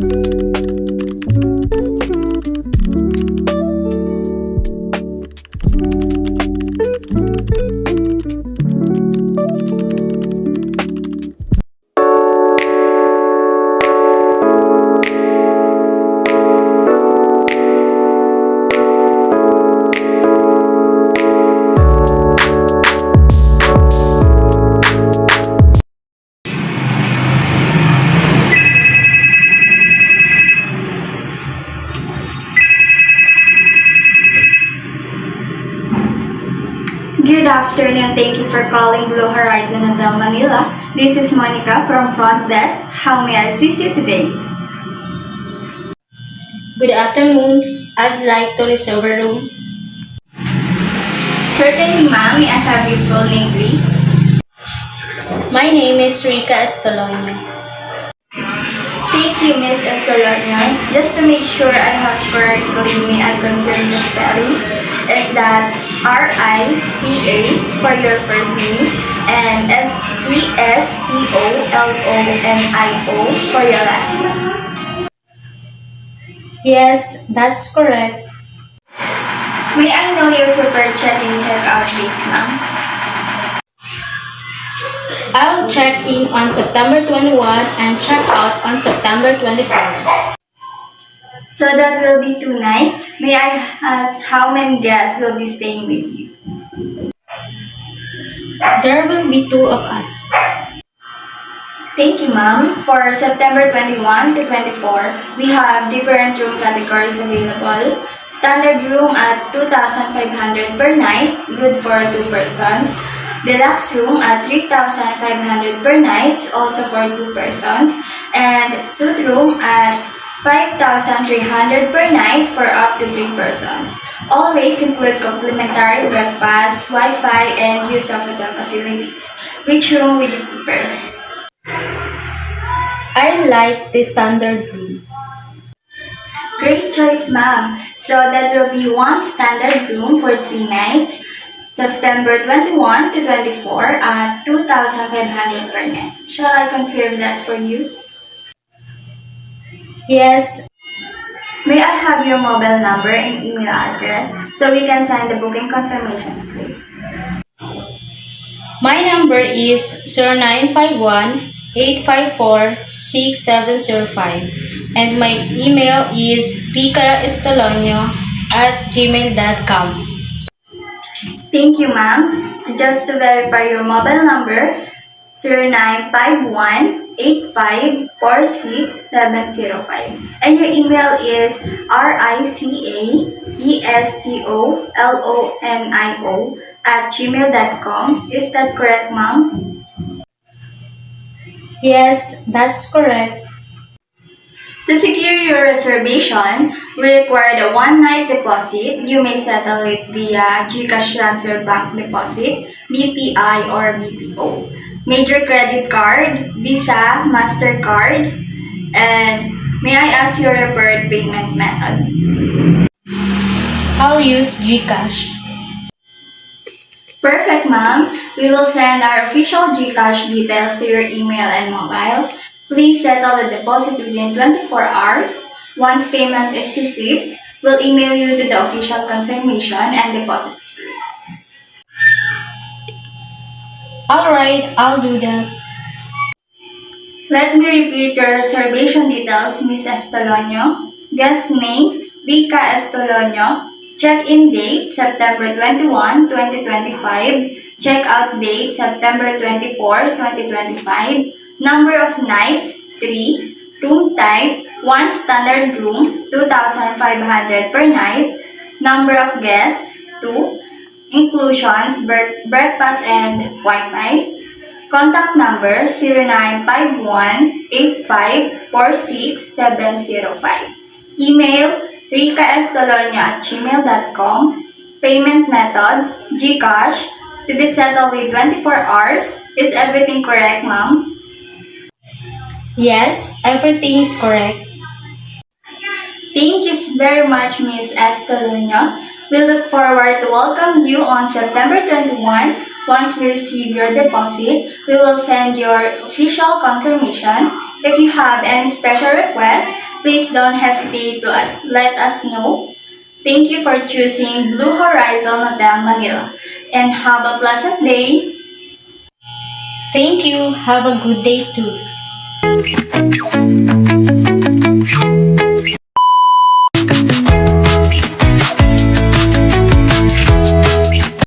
Good afternoon. Thank you for calling Blue Horizon Hotel Manila. This is Monica from Front Desk. How may I assist you today? Good afternoon. I'd like to reserve a room. Certainly, ma'am. May I have your full name, please? My name is Rica Estoloño. Thank you, Miss Estoloño. Just to make sure I have correctly, may I confirm the spelling? Is that R-I-C-A for your first name and E-S-T-O-L-O-N-I-O for your last name? Yes, that's correct. May I know your preferred check-in check-out dates, ma'am? I'll check in on September 21 and check out on September 24. So that will be 2 nights. May I ask how many guests will be staying with you? There will be 2 of us. Thank you, ma'am. For September 21 to 24, we have different room categories available. Standard room at 2,500 per night, good for 2 persons. Deluxe room at 3,500 per night, also for 2 persons. And suite room at 5,300 per night for up to 3 persons. All rates include complimentary breakfast, Wi-Fi, and use of hotel facilities. Which room would you prefer? I like the standard room. Great choice, ma'am. So that will be 1 standard room for 3 nights, September 21 to 24 at 2,500 per night. Shall I confirm that for you? Yes, May I have your mobile number and email address so we can send the booking confirmation slip? my number is 0951-854-6705 and my email is ricaestoloño@gmail.com. Thank you, ma'am. Just to verify your mobile number, 0951-8546-705. And your email is ricaestolonio@gmail.com. Is that correct, ma'am? Yes, that's correct. To secure your reservation, we require the one-night deposit. You may settle it via GCash transfer bank deposit, BPI, or BPO. Major credit card, Visa, MasterCard, and may I ask your preferred payment method? I'll use GCash. Perfect, ma'am. We will send our official GCash details to your email and mobile. Please settle the deposit within 24 hours. Once payment is received, we'll email you to the official confirmation and deposit slip. Alright, I'll do that. Let me repeat your reservation details, Miss Estoloño. Guest name, Rica Estoloño. Check-in date, September 21, 2025. Check-out date, September 24, 2025. Number of nights, 3. Room type, 1 standard room, 2,500 per night. Number of guests, 2. Inclusions, breakfast and Wi-Fi. Contact number 0951-8546-705. Email ricaestolonia@gmail.com. Payment method GCash to be settled with 24 hours. Is everything correct, ma'am? Yes, everything is correct. Thank you very much, Miss Estoloño. We look forward to welcome you on September 21. Once we receive your deposit, we will send your official confirmation. If you have any special requests, please don't hesitate to let us know. Thank you for choosing Blue Horizon Hotel Manila and have a pleasant day. Thank you. Have a good day too.